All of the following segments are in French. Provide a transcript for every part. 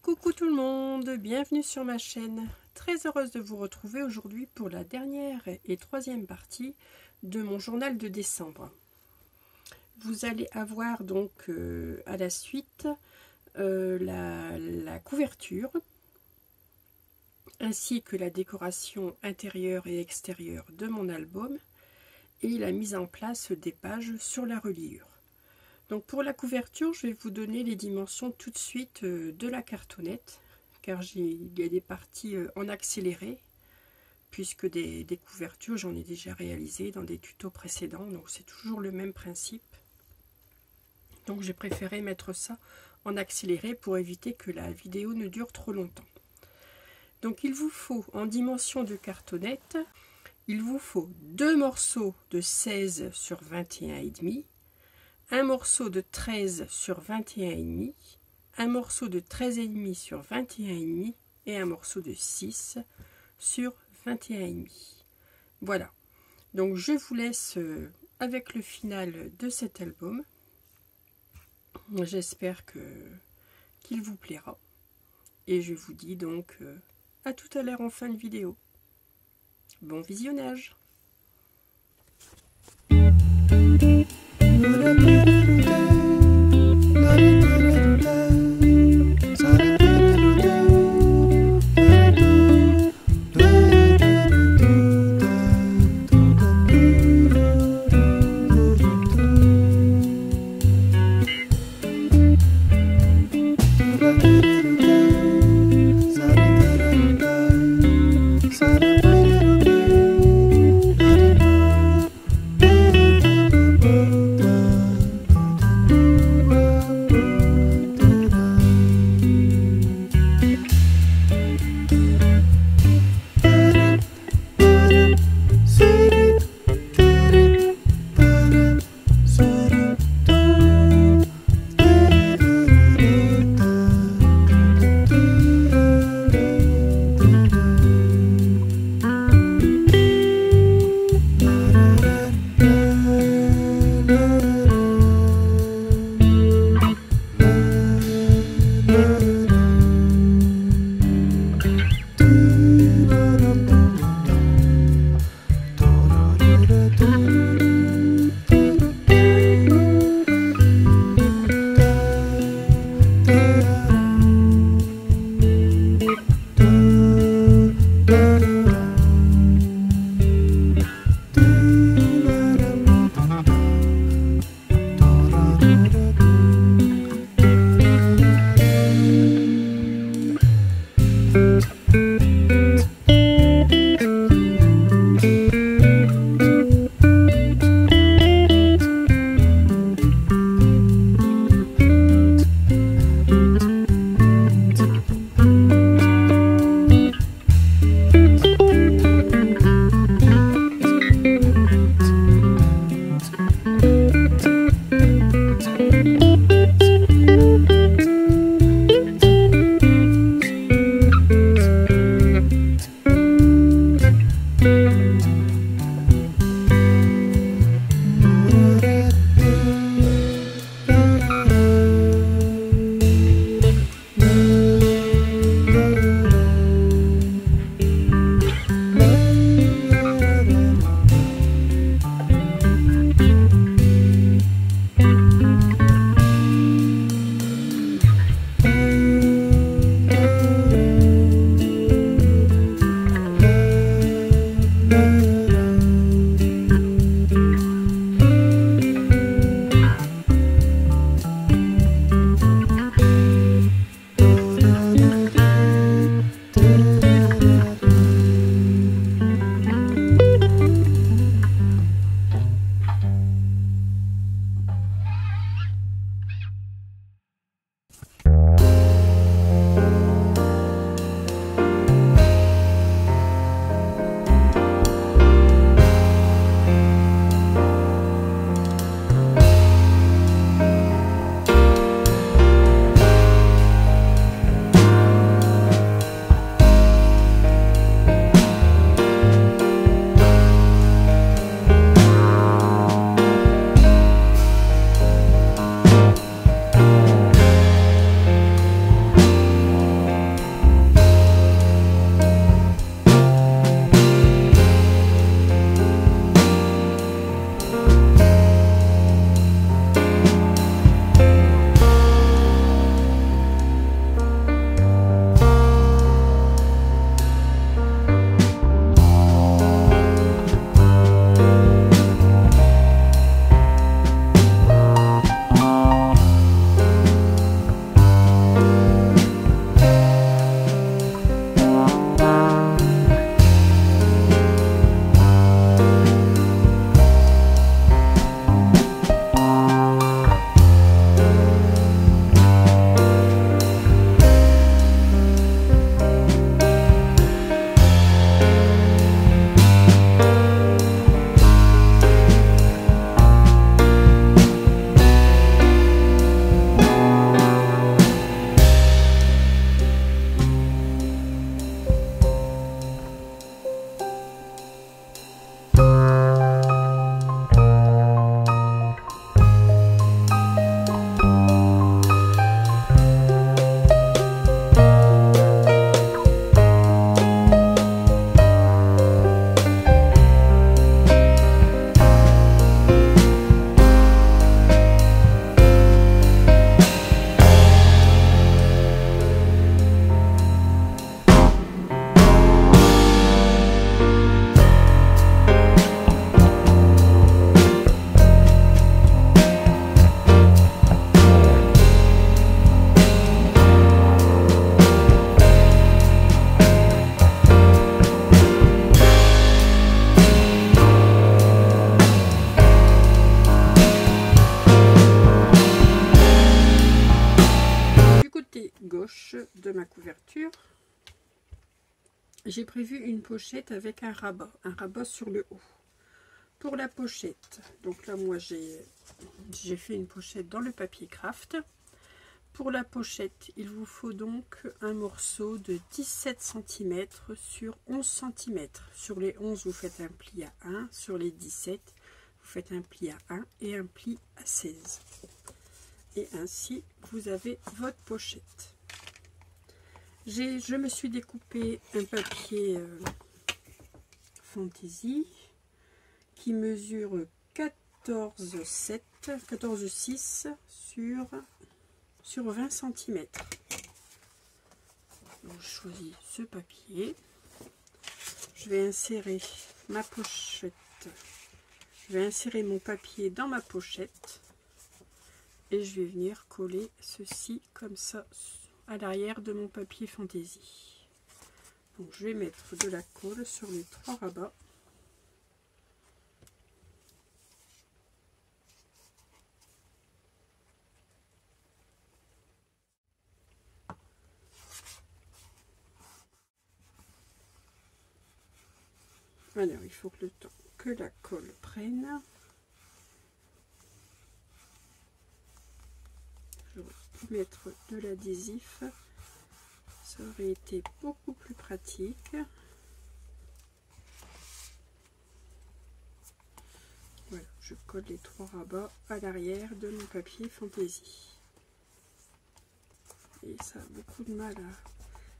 Coucou tout le monde, bienvenue sur ma chaîne. Très heureuse de vous retrouver aujourd'hui pour la dernière et troisième partie de mon journal de décembre. Vous allez avoir donc à la suite la couverture ainsi que la décoration intérieure et extérieure de mon album et la mise en place des pages sur la reliure. Donc pour la couverture, je vais vous donner les dimensions tout de suite de la cartonnette, car il y a des parties en accéléré, puisque des couvertures, j'en ai déjà réalisé dans des tutos précédents, donc c'est toujours le même principe. Donc j'ai préféré mettre ça en accéléré pour éviter que la vidéo ne dure trop longtemps. Donc il vous faut, en dimension de cartonnette, il vous faut 2 morceaux de 16 sur 21,5, un morceau de 13 sur 21,5, un morceau de 13,5 sur 21,5 et un morceau de 6 sur 21,5. Voilà. Donc je vous laisse avec le final de cet album. J'espère qu'il vous plaira. Et je vous dis donc à tout à l'heure en fin de vidéo. Bon visionnage. de ma couverture, j'ai prévu une pochette avec un rabat sur le haut. Pour la pochette, donc là moi j'ai fait une pochette dans le papier craft. Pour la pochette, il vous faut donc un morceau de 17 cm sur 11 cm. Sur les 11, vous faites un pli à 1. Sur les 17, vous faites un pli à 1 et un pli à 16. Et ainsi, vous avez votre pochette. Je me suis découpé un papier Fantaisie qui mesure 14,6 sur 20 cm. Donc, je choisis ce papier. Je vais insérer ma pochette. Je vais insérer mon papier dans ma pochette et je vais venir coller ceci comme ça à l'arrière de mon papier Fantaisie. Donc, je vais mettre de la colle sur les 3 rabats. Alors, il faut que le temps que la colle prenne. J'aurais pu mettre de l'adhésif. Ça aurait été beaucoup plus pratique. Voilà, je colle les 3 rabats à l'arrière de mon papier Fantaisie. Et ça a beaucoup de mal à...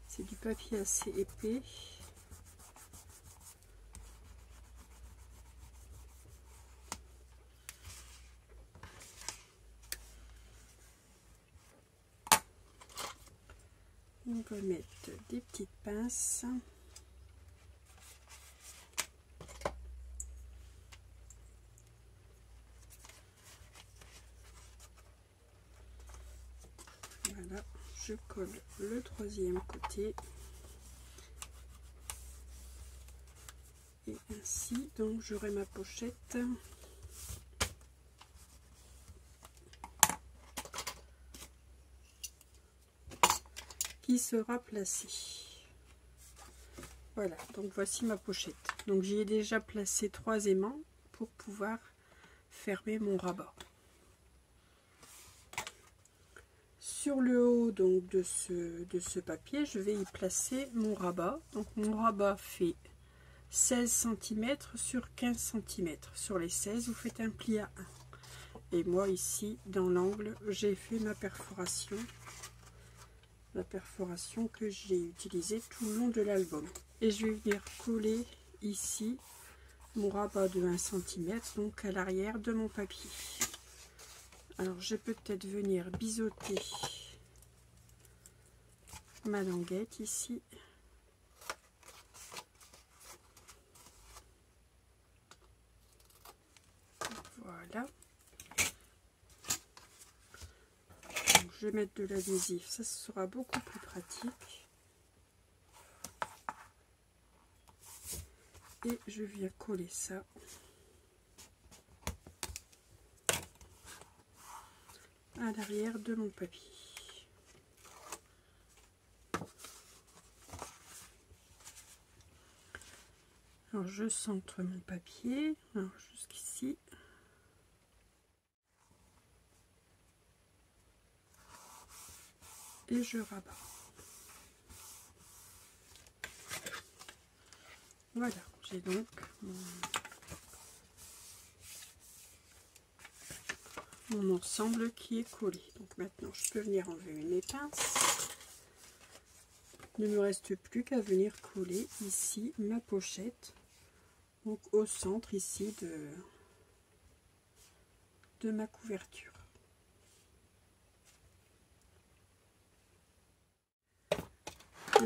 C'est du papier assez épais. On va mettre des petites pinces. Voilà, je colle le 3e côté. Et ainsi, donc j'aurai ma pochette. Qui sera placée. Voilà, donc voici ma pochette. Donc j'y ai déjà placé 3 aimants pour pouvoir fermer mon rabat. Sur le haut donc de ce papier, je vais y placer mon rabat. Donc mon rabat fait 16 cm sur 15 cm. Sur les 16, vous faites un pli à 1. Et moi ici, dans l'angle, j'ai fait ma perforation. La perforation que j'ai utilisée tout le long de l'album. Et je vais venir coller ici mon rabat de 1 cm, donc à l'arrière de mon papier. Alors je vais peut-être venir biseauter ma languette ici. Voilà. Je vais mettre de l'adhésif, ça sera beaucoup plus pratique. Et je viens coller ça à l'arrière de mon papier. Alors je centre mon papier, jusqu'ici. Et je rabats. Voilà, j'ai donc mon ensemble qui est collé. Donc maintenant, je peux venir enlever mes pinces. Il ne me reste plus qu'à venir coller ici ma pochette, donc au centre ici de ma couverture.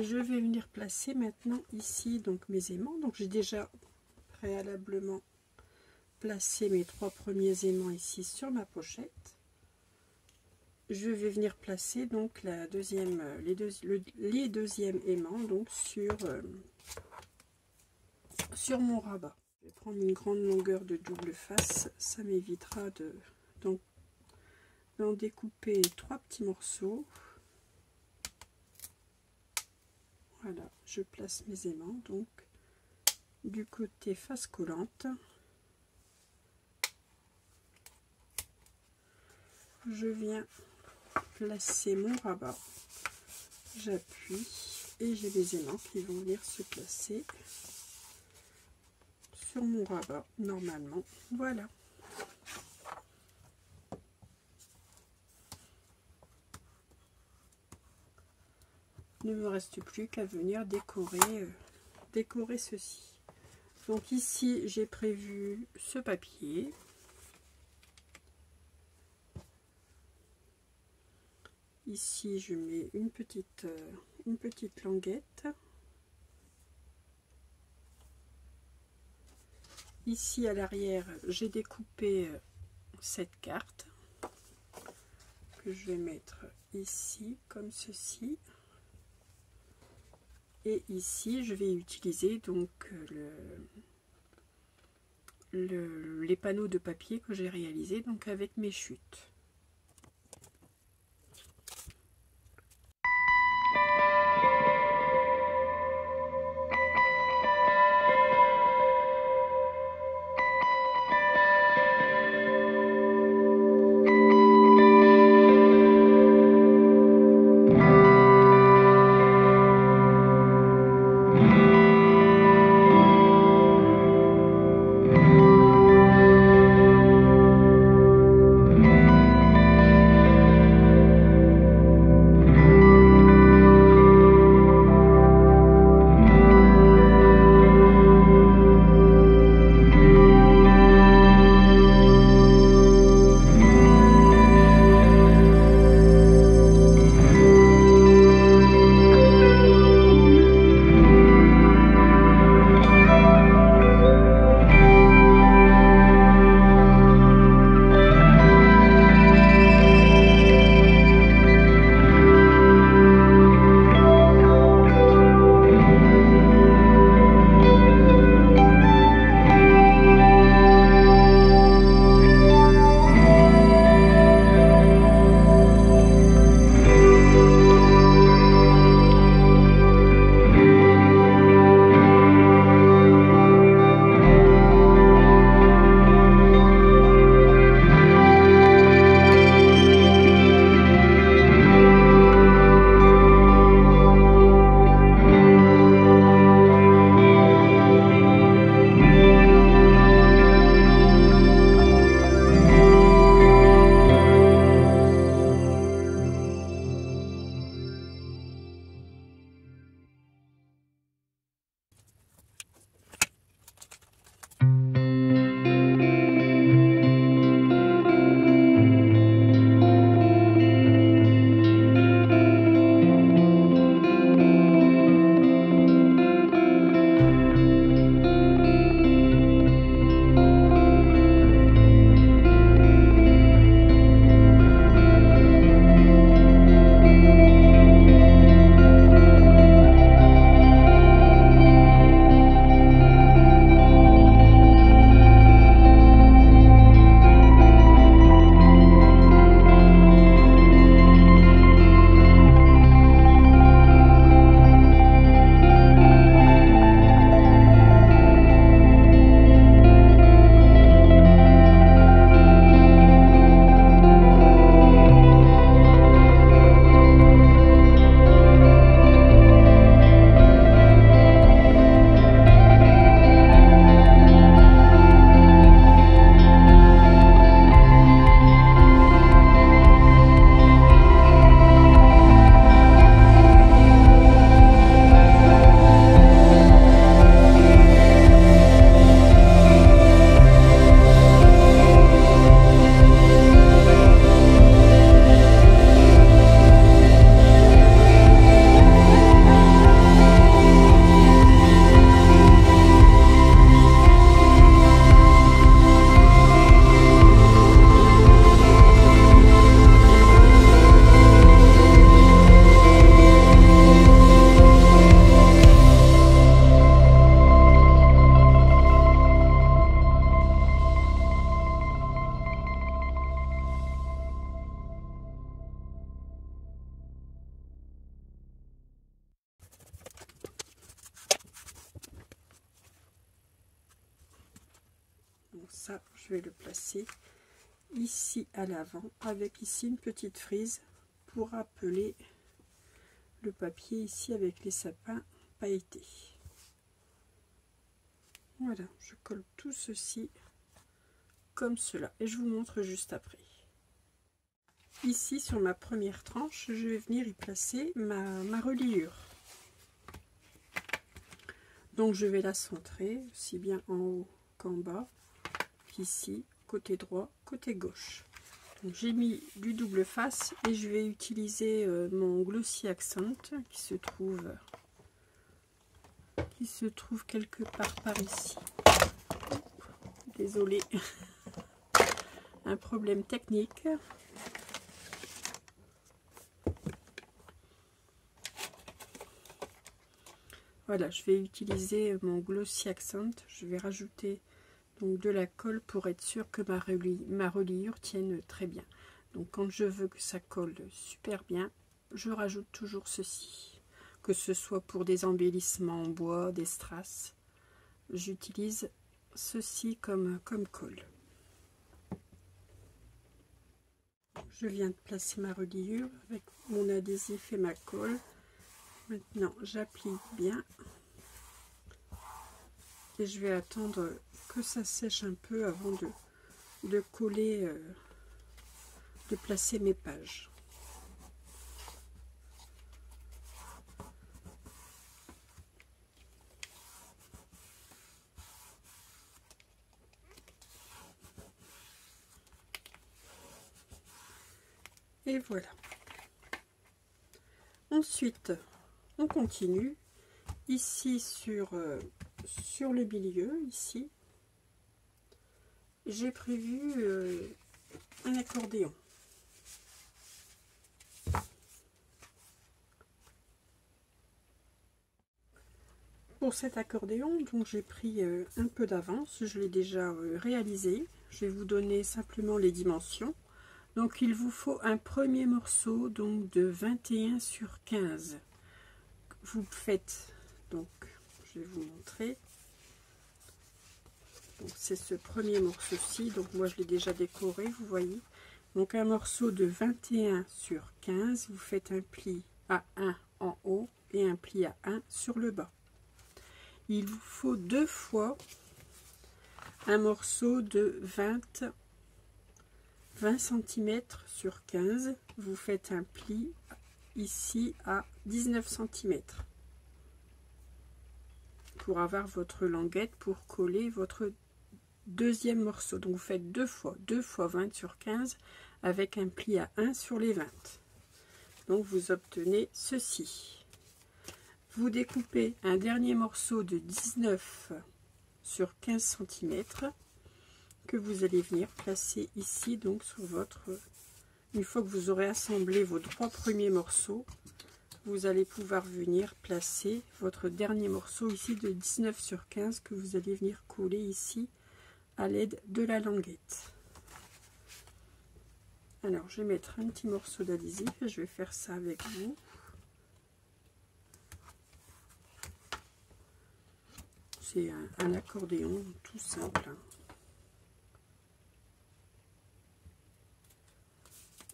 Je vais venir placer maintenant ici donc mes aimants. Donc j'ai déjà préalablement placé mes 3 premiers aimants ici sur ma pochette. Je vais venir placer donc la deuxième, les deuxièmes aimants donc sur mon rabat. Je vais prendre une grande longueur de double face, ça m'évitera d'en découper 3 petits morceaux. Voilà, je place mes aimants donc du côté face collante. Je viens placer mon rabat, j'appuie et j'ai les aimants qui vont venir se placer sur mon rabat normalement. Voilà. Il ne me reste plus qu'à venir décorer ceci. Donc ici j'ai prévu ce papier. Ici je mets une petite languette. Ici à l'arrière j'ai découpé cette carte que je vais mettre ici comme ceci. Et ici je vais utiliser donc les panneaux de papier que j'ai réalisés donc avec mes chutes. ça, je vais le placer ici à l'avant, avec ici une petite frise pour appeler le papier ici avec les sapins pailletés. Voilà, je colle tout ceci comme cela et je vous montre juste après. Ici sur ma première tranche, je vais venir y placer ma reliure. Donc je vais la centrer aussi bien en haut qu'en bas, ici, côté droit, côté gauche. J'ai mis du double face et je vais utiliser mon Glossy Accent qui se trouve quelque part par ici. Désolée, un problème technique. Voilà, je vais utiliser mon Glossy Accent. Je vais rajouter donc de la colle pour être sûr que ma reliure tienne très bien. Donc quand je veux que ça colle super bien, je rajoute toujours ceci. Que ce soit pour des embellissements en bois, des strass, j'utilise ceci comme colle. Je viens de placer ma reliure avec mon adhésif et ma colle. Maintenant j'applique bien et je vais attendre que ça sèche un peu avant de coller, de placer mes pages. Et voilà. Ensuite, on continue. Ici sur le milieu, ici, j'ai prévu un accordéon. Pour cet accordéon, donc j'ai pris un peu d'avance, je l'ai déjà réalisé. Je vais vous donner simplement les dimensions. Donc il vous faut un premier morceau donc de 21 sur 15. Vous faites, donc je vais vous montrer. Donc c'est ce premier morceau-ci, donc moi je l'ai déjà décoré, vous voyez. Donc un morceau de 21 sur 15, vous faites un pli à 1 en haut et un pli à 1 sur le bas. Il vous faut 2 fois un morceau de 20 cm sur 15, vous faites un pli ici à 19 cm pour avoir votre languette pour coller votre deuxième morceau. Donc vous faites 2 fois 20 sur 15 avec un pli à 1 sur les 20. Donc vous obtenez ceci. Vous découpez un dernier morceau de 19 sur 15 cm que vous allez venir placer ici, donc sur votre... Une fois que vous aurez assemblé vos 3 premiers morceaux, vous allez pouvoir venir placer votre dernier morceau ici de 19 sur 15 que vous allez venir coller ici à l'aide de la languette. Alors je vais mettre un petit morceau d'adhésif et je vais faire ça avec vous. C'est un accordéon tout simple.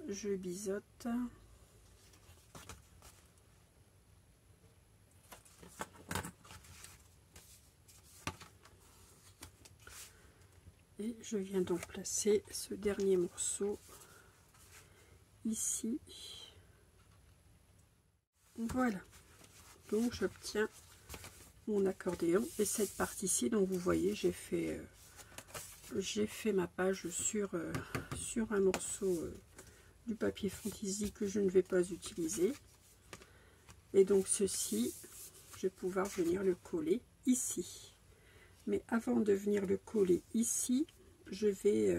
Je biseaute. Et je viens donc placer ce dernier morceau ici. Voilà. Donc j'obtiens mon accordéon et cette partie-ci, donc vous voyez, j'ai fait ma page sur un morceau du papier fantaisie que je ne vais pas utiliser. Et donc ceci, je vais pouvoir venir le coller ici. Mais avant de venir le coller ici, je vais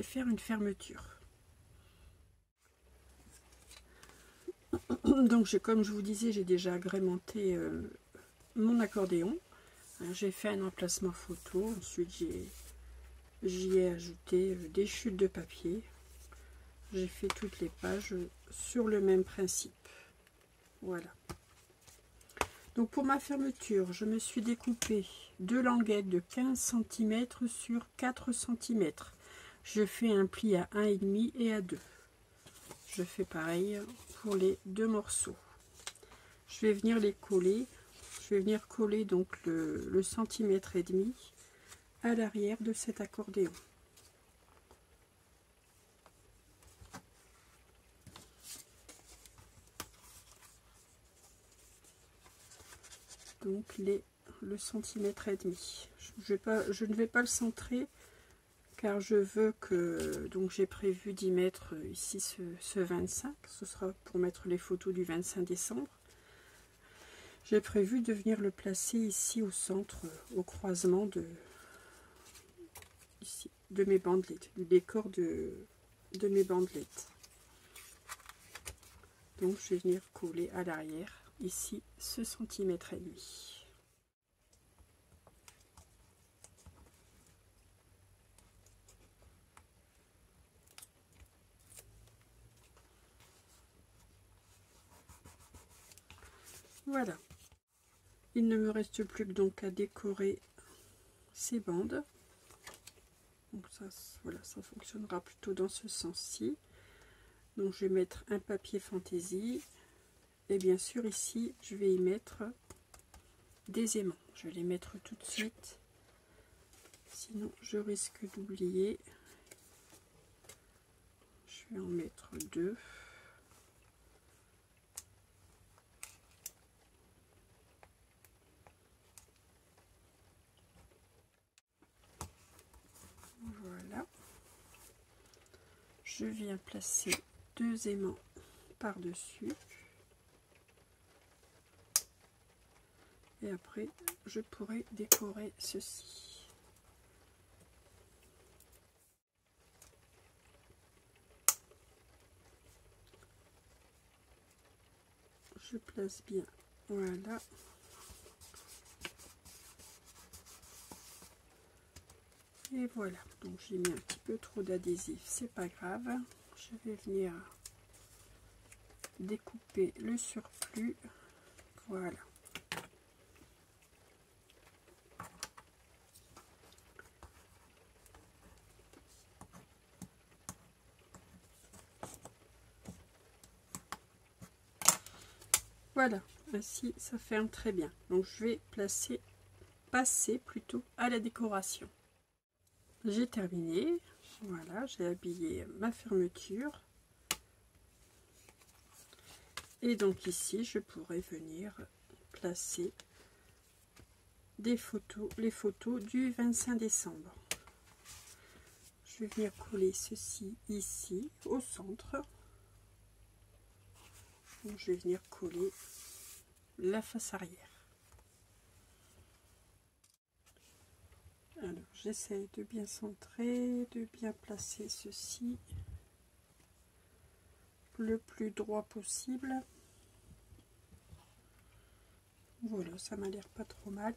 faire une fermeture. Donc comme je vous disais, j'ai déjà agrémenté mon accordéon. J'ai fait un emplacement photo, ensuite j'y ai ajouté des chutes de papier. J'ai fait toutes les pages sur le même principe. Voilà. Donc pour ma fermeture, je me suis découpé 2 languettes de 15 cm sur 4 cm. Je fais un pli à 1,5 et à 2. Je fais pareil pour les 2 morceaux. Je vais venir les coller. Je vais venir coller donc le centimètre et demi à l'arrière de cet accordéon. Donc le centimètre et demi. Je ne vais pas le centrer car je veux que, donc j'ai prévu d'y mettre ici ce 25, ce sera pour mettre les photos du 25 décembre. J'ai prévu de venir le placer ici au centre, au croisement de mes bandelettes, du décor de mes bandelettes. Donc je vais venir coller à l'arrière ici ce centimètre et demi. Voilà, il ne me reste plus que donc à décorer ces bandes. Donc ça, voilà, ça fonctionnera plutôt dans ce sens-ci. Donc je vais mettre un papier fantaisie et bien sûr ici je vais y mettre des aimants. Je vais les mettre tout de suite, sinon je risque d'oublier. Je vais en mettre 2. Voilà. Je viens placer 2 aimants par-dessus. Et après, je pourrai décorer ceci. Je place bien, voilà. Et voilà, donc j'ai mis un petit peu trop d'adhésif, c'est pas grave. Je vais venir découper le surplus, voilà. Voilà, ainsi ça ferme très bien. Donc je vais passer plutôt à la décoration. J'ai terminé, voilà, j'ai habillé ma fermeture. Et donc ici, je pourrais venir placer les photos du 25 décembre. Je vais venir coller ceci ici, au centre. Donc je vais venir coller la face arrière. Alors, j'essaie de bien centrer, de bien placer ceci le plus droit possible. Voilà, ça m'a l'air pas trop mal.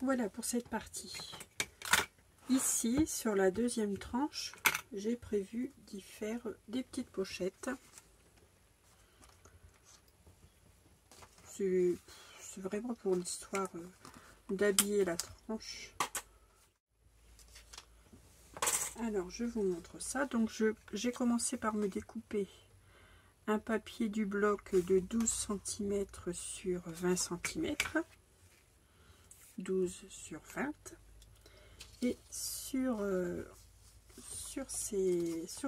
Voilà pour cette partie. Ici, sur la deuxième tranche, j'ai prévu d'y faire des petites pochettes. C'est vraiment pour l'histoire d'habiller la tranche. Alors, je vous montre ça. Donc, j'ai commencé par me découper un papier du bloc de 12 cm sur 20 cm. 12 sur 20. Et sur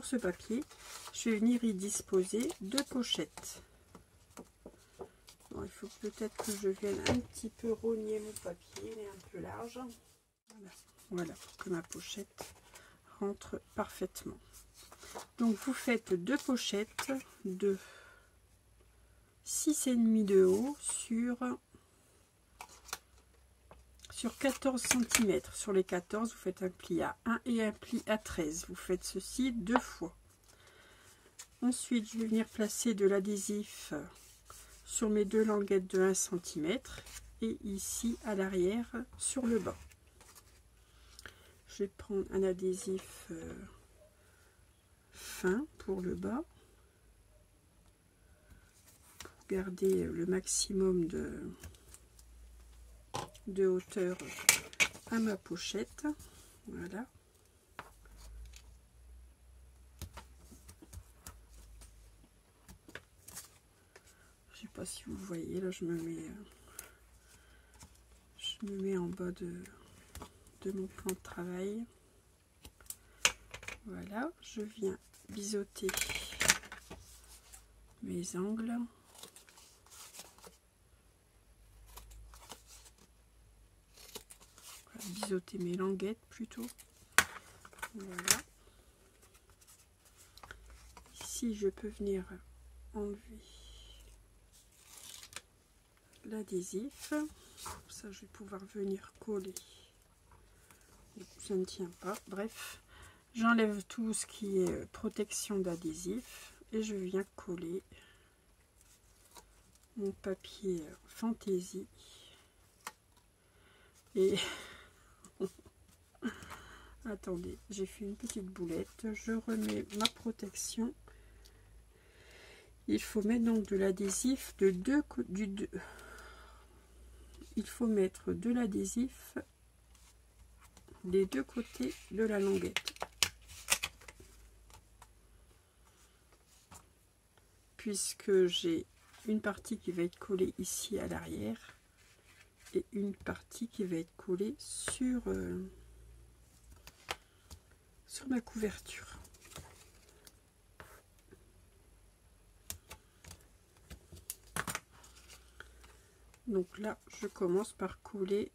ce papier, je vais venir y disposer 2 pochettes. Bon, il faut peut-être que je vienne un petit peu rogner mon papier, il est un peu large. Voilà, pour que ma pochette rentre parfaitement. Donc vous faites 2 pochettes de 6,5 de haut sur sur 14 cm. Sur les 14, vous faites un pli à 1 et un pli à 13. Vous faites ceci 2 fois. Ensuite, je vais venir placer de l'adhésif sur mes 2 languettes de 1 cm et ici à l'arrière sur le bas. Je vais prendre un adhésif fin pour le bas, pour garder le maximum de hauteur à ma pochette. Voilà. Je sais pas si vous voyez, là je me mets en bas de mon plan de travail. Voilà, je viens biseauter mes angles. Voilà, biseauter mes languettes plutôt. Voilà. Ici, je peux venir enlever l'adhésif. Ça, je vais pouvoir venir coller. Ça ne tient pas. Bref, j'enlève tout ce qui est protection d'adhésif et je viens coller mon papier fantaisie. Et attendez, j'ai fait une petite boulette. Je remets ma protection. Il faut mettre donc de l'adhésif il faut mettre de l'adhésif des 2 côtés de la languette, puisque j'ai une partie qui va être collée ici à l'arrière et une partie qui va être collée sur ma couverture. Donc là, je commence par coller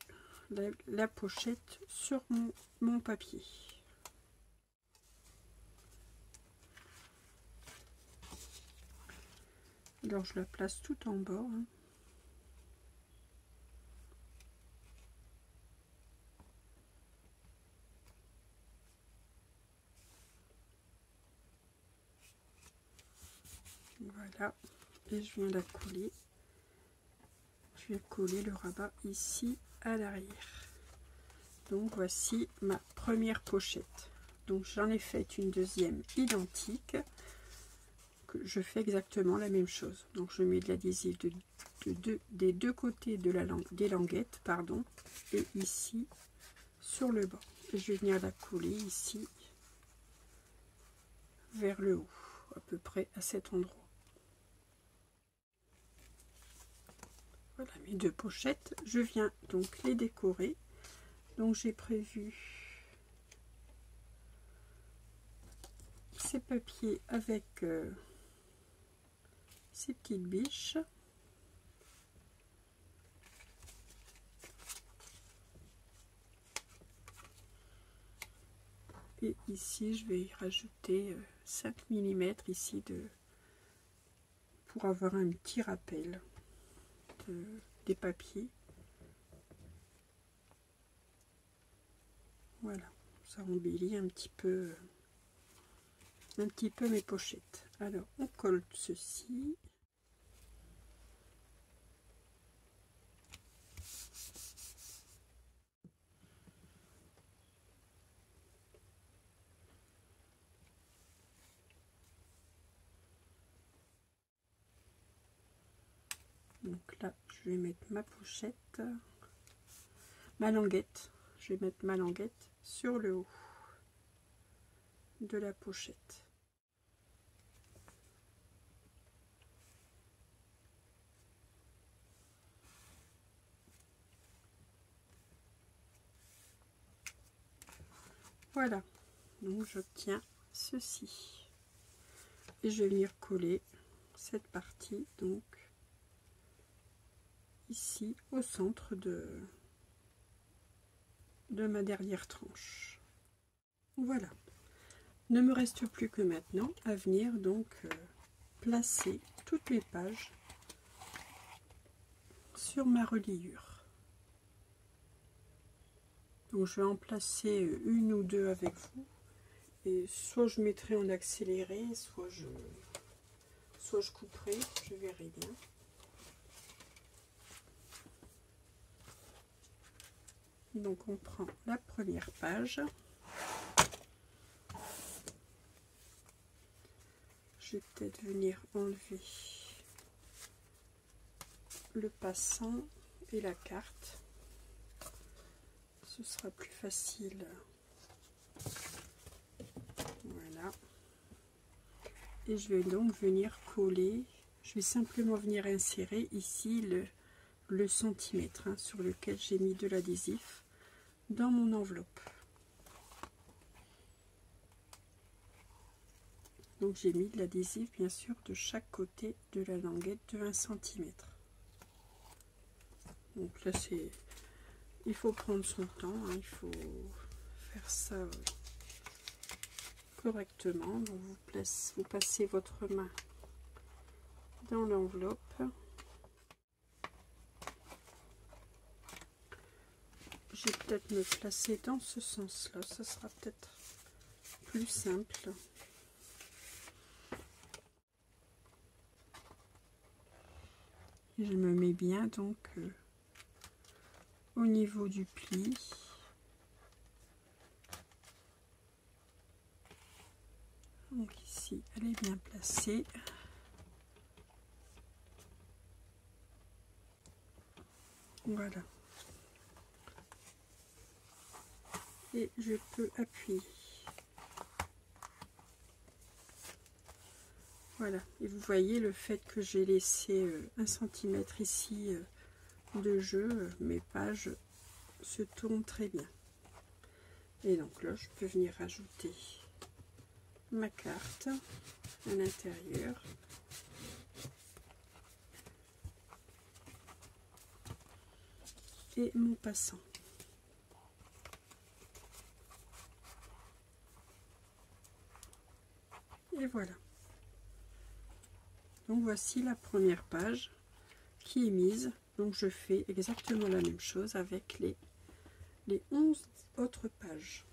la pochette sur mon papier. Alors je la place tout en bas. Hein. Voilà, et je viens la coller. Je vais coller le rabat ici à l'arrière. Donc voici ma première pochette. Donc j'en ai fait une deuxième identique. Que je fais exactement la même chose. Donc je mets de l'adhésif des 2 côtés de des languettes, pardon, et ici sur le bas. Et je vais venir la coller ici vers le haut, à peu près à cet endroit. Voilà mes 2 pochettes. Je viens donc les décorer. Donc j'ai prévu ces papiers avec ces petites biches. Et ici je vais y rajouter 5 mm ici pour avoir un petit rappel des papiers. Voilà, ça embellit un petit peu mes pochettes. Alors on colle ceci. Donc là, je vais mettre ma pochette, ma languette. Je vais mettre ma languette sur le haut de la pochette. Voilà, donc j'obtiens ceci. Et je vais venir coller cette partie, donc ici au centre de ma dernière tranche. Voilà, ne me reste plus que maintenant à venir donc placer toutes mes pages sur ma reliure. Donc je vais en placer une ou deux avec vous. Et soit je mettrai en accéléré, soit je couperai, je verrai bien. Donc on prend la première page. Je vais peut-être venir enlever le passant et la carte. Ce sera plus facile. Voilà. Et je vais donc venir coller. Je vais simplement venir insérer ici le centimètre sur lequel j'ai mis de l'adhésif dans mon enveloppe. Donc j'ai mis de l'adhésif bien sûr de chaque côté de la languette de 1 cm. Donc là il faut prendre son temps, il faut faire ça correctement. Donc vous passez votre main dans l'enveloppe. Je vais peut-être me placer dans ce sens-là, ça sera peut-être plus simple. Et je me mets bien donc au niveau du pli. Donc ici, elle est bien placée. Voilà. Et je peux appuyer. Voilà. Et vous voyez le fait que j'ai laissé 1 cm ici de jeu, mes pages se tournent très bien. Et donc là, je peux venir ajouter ma carte à l'intérieur. Et mon passant. Et voilà. Donc voici la première page qui est mise. Donc je fais exactement la même chose avec les 11 autres pages.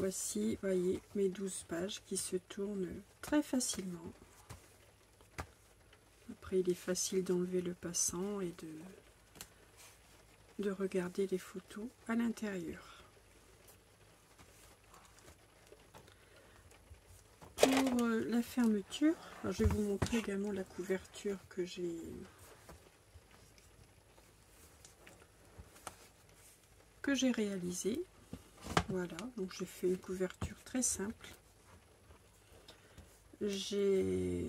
voici, voyez, mes 12 pages qui se tournent très facilement. Après, il est facile d'enlever le passant et de regarder les photos à l'intérieur. Pour la fermeture, alors je vais vous montrer également la couverture que j'ai réalisée. Voilà, donc j'ai fait une couverture très simple. J'ai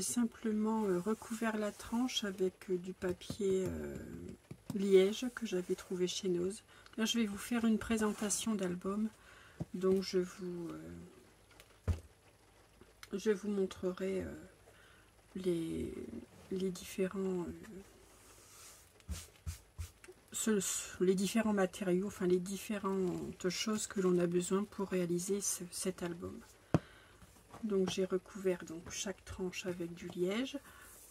simplement recouvert la tranche avec du papier liège que j'avais trouvé chez Nose. Là, je vais vous faire une présentation d'album, donc je vous montrerai les différents matériaux, enfin les différentes choses que l'on a besoin pour réaliser cet album. Donc j'ai recouvert donc chaque tranche avec du liège.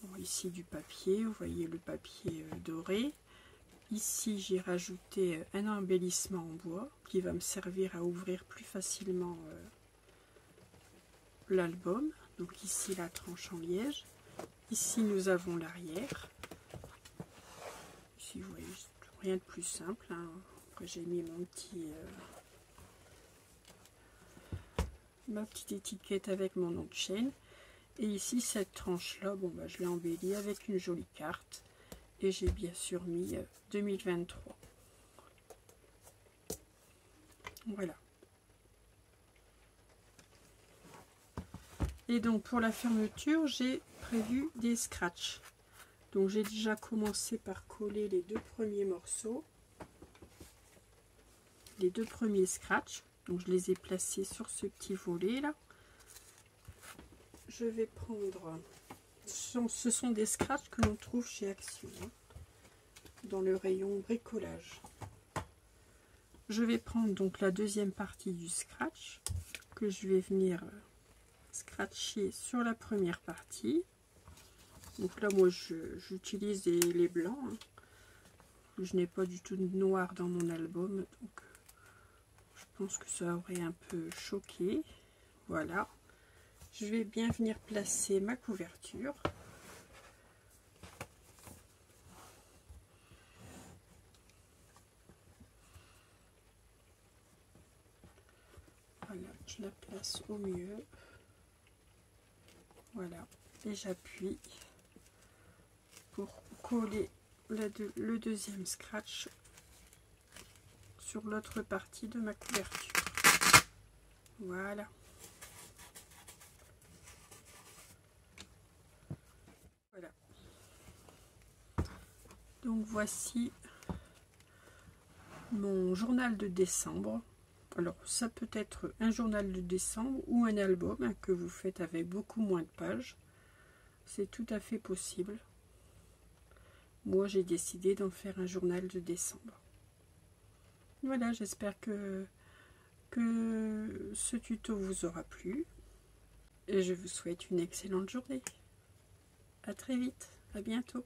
Bon, ici du papier, vous voyez le papier doré. Ici j'ai rajouté un embellissement en bois qui va me servir à ouvrir plus facilement l'album. Donc ici la tranche en liège. Ici nous avons l'arrière. Ici vous voyez, rien de plus simple, hein. Après j'ai mis ma petite étiquette avec mon nom de chaîne. Et ici cette tranche là, bon bah je l'ai embellie avec une jolie carte. Et j'ai bien sûr mis 2023. Voilà. Et donc pour la fermeture, j'ai prévu des scratchs. Donc j'ai déjà commencé par coller les deux premiers morceaux. Les deux premiers scratchs. Donc je les ai placés sur ce petit volet là. Je vais prendre... Ce sont des scratchs que l'on trouve chez Action, hein, dans le rayon bricolage. Je vais prendre donc la deuxième partie du scratch que je vais venir scratcher sur la première partie. Donc là moi j'utilise les blancs, hein. Je n'ai pas du tout de noir dans mon album, donc je pense que ça aurait un peu choqué. Voilà, je vais bien venir placer ma couverture. Voilà, je la place au mieux. Voilà, et j'appuie pour coller le deuxième scratch sur l'autre partie de ma couverture. Voilà. Voilà. Donc voici mon journal de décembre. Alors ça peut être un journal de décembre ou un album, hein, que vous faites avec beaucoup moins de pages. C'est tout à fait possible. Moi j'ai décidé d'en faire un journal de décembre. Voilà, j'espère que ce tuto vous aura plu. Et je vous souhaite une excellente journée. À très vite, à bientôt.